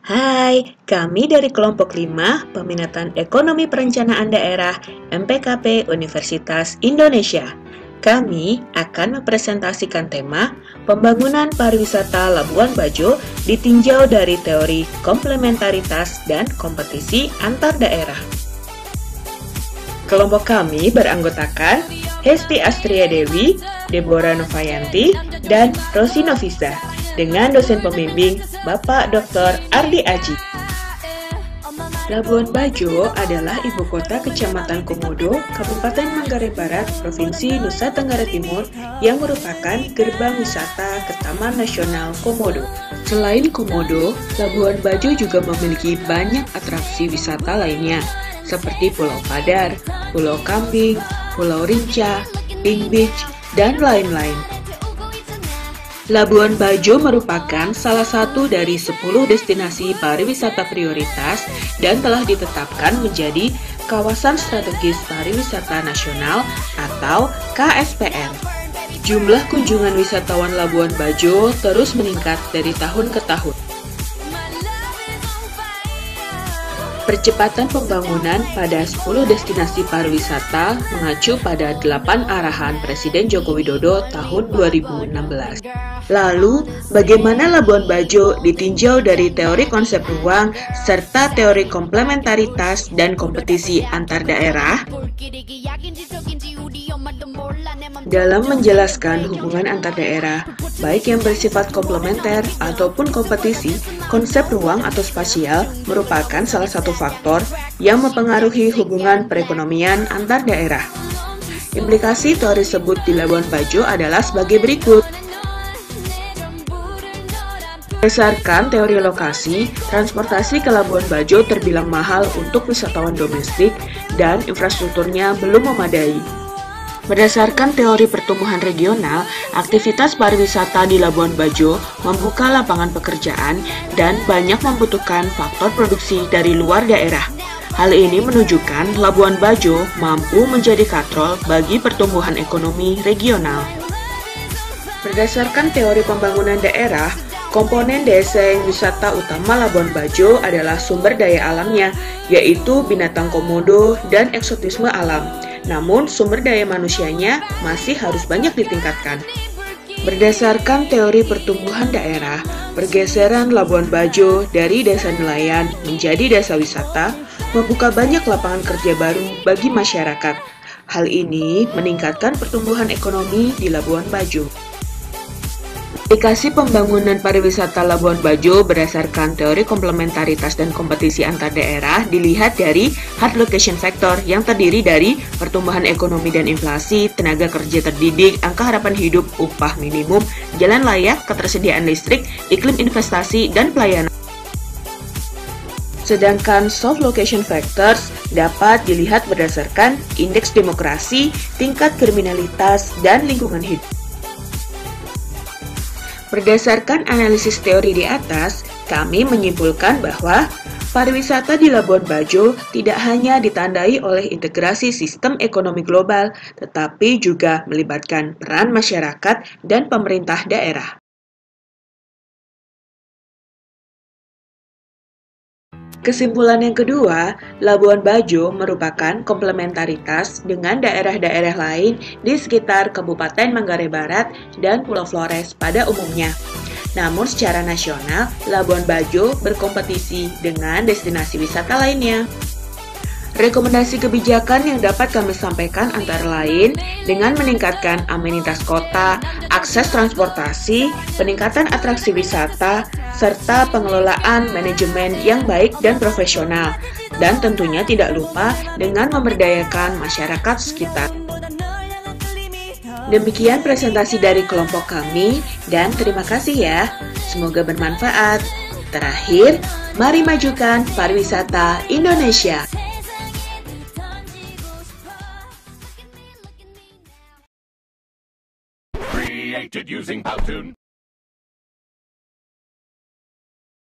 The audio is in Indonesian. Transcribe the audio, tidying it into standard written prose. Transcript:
Hai, kami dari kelompok 5 Peminatan Ekonomi Perencanaan Daerah MPKP Universitas Indonesia. Kami akan mempresentasikan tema Pembangunan Pariwisata Labuan Bajo ditinjau dari teori komplementaritas dan kompetisi antar daerah. Kelompok kami beranggotakan Hesti Astria Dewi, Deborah Novayanti, dan Rosi Novisa, dengan dosen pembimbing Bapak Dr. Ardi Aji. Labuan Bajo adalah ibu kota Kecamatan Komodo, Kabupaten Manggarai Barat, Provinsi Nusa Tenggara Timur, yang merupakan gerbang wisata ke Taman Nasional Komodo. Selain Komodo, Labuan Bajo juga memiliki banyak atraksi wisata lainnya, seperti Pulau Padar, Pulau Kambing, Pulau Rinca, Pink Beach, dan lain-lain. Labuan Bajo merupakan salah satu dari 10 destinasi pariwisata prioritas dan telah ditetapkan menjadi Kawasan Strategis Pariwisata Nasional atau KSPN. Jumlah kunjungan wisatawan Labuan Bajo terus meningkat dari tahun ke tahun. Percepatan pembangunan pada 10 destinasi pariwisata mengacu pada 8 arahan Presiden Joko Widodo tahun 2016. Lalu, bagaimana Labuan Bajo ditinjau dari teori konsep ruang serta teori komplementaritas dan kompetisi antar daerah? Dalam menjelaskan hubungan antar daerah, baik yang bersifat komplementer ataupun kompetisi, konsep ruang atau spasial merupakan salah satu faktor yang mempengaruhi hubungan perekonomian antar daerah. Implikasi teori tersebut di Labuan Bajo adalah sebagai berikut. Berdasarkan teori lokasi, transportasi ke Labuan Bajo terbilang mahal untuk wisatawan domestik dan infrastrukturnya belum memadai. Berdasarkan teori pertumbuhan regional, aktivitas pariwisata di Labuan Bajo membuka lapangan pekerjaan dan banyak membutuhkan faktor produksi dari luar daerah. Hal ini menunjukkan Labuan Bajo mampu menjadi katrol bagi pertumbuhan ekonomi regional. Berdasarkan teori pembangunan daerah, komponen desa wisata utama Labuan Bajo adalah sumber daya alamnya, yaitu binatang komodo dan eksotisme alam. Namun, sumber daya manusianya masih harus banyak ditingkatkan. Berdasarkan teori pertumbuhan daerah, pergeseran Labuan Bajo dari desa nelayan menjadi desa wisata membuka banyak lapangan kerja baru bagi masyarakat. Hal ini meningkatkan pertumbuhan ekonomi di Labuan Bajo. Aplikasi pembangunan pariwisata Labuan Bajo berdasarkan teori komplementaritas dan kompetisi antar daerah dilihat dari hard location factor yang terdiri dari pertumbuhan ekonomi dan inflasi, tenaga kerja terdidik, angka harapan hidup, upah minimum, jalan layak, ketersediaan listrik, iklim investasi, dan pelayanan. Sedangkan soft location factors dapat dilihat berdasarkan indeks demokrasi, tingkat kriminalitas, dan lingkungan hidup. Berdasarkan analisis teori di atas, kami menyimpulkan bahwa pariwisata di Labuan Bajo tidak hanya ditandai oleh integrasi sistem ekonomi global, tetapi juga melibatkan peran masyarakat dan pemerintah daerah. Kesimpulan yang kedua, Labuan Bajo merupakan komplementaritas dengan daerah-daerah lain di sekitar Kabupaten Manggarai Barat dan Pulau Flores pada umumnya. Namun secara nasional, Labuan Bajo berkompetisi dengan destinasi wisata lainnya. Rekomendasi kebijakan yang dapat kami sampaikan antara lain dengan meningkatkan amenitas kota, akses transportasi, peningkatan atraksi wisata, serta pengelolaan manajemen yang baik dan profesional, dan tentunya tidak lupa dengan memberdayakan masyarakat sekitar. Demikian presentasi dari kelompok kami, dan terima kasih ya. Semoga bermanfaat. Terakhir, mari majukan pariwisata Indonesia. Created using Powtoon.